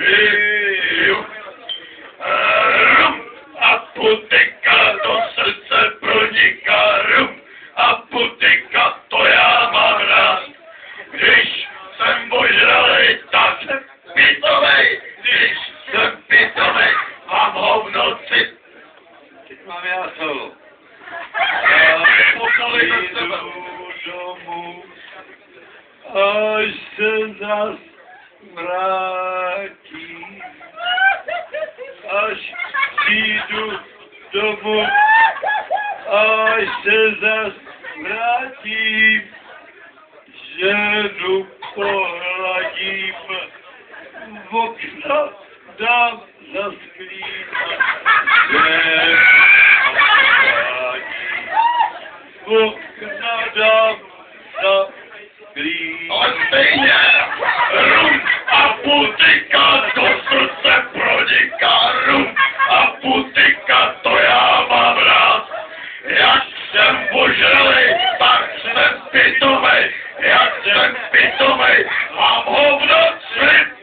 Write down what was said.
piju. Rum a putika do srdce proniká. Rum a putika, to já mám rád. Když jsem ožralej, tak jsem pitomej. Když jsem pitomej, mám ho v noci. Teď mám já solo. Přijdu domů, až se zas vrátí. Až přijdu domů, až se zas vrátím. Ženu pohladím, v okna dám zasklínat, ženu pohladím, v okna dám zasklínat. Ale stejně, rum a putika do srdce proniká, rum a putika, to já mám rád. Jak jsem ožralej, tak jsem pitomej. Jak jsem pitomej, mám ho v noci.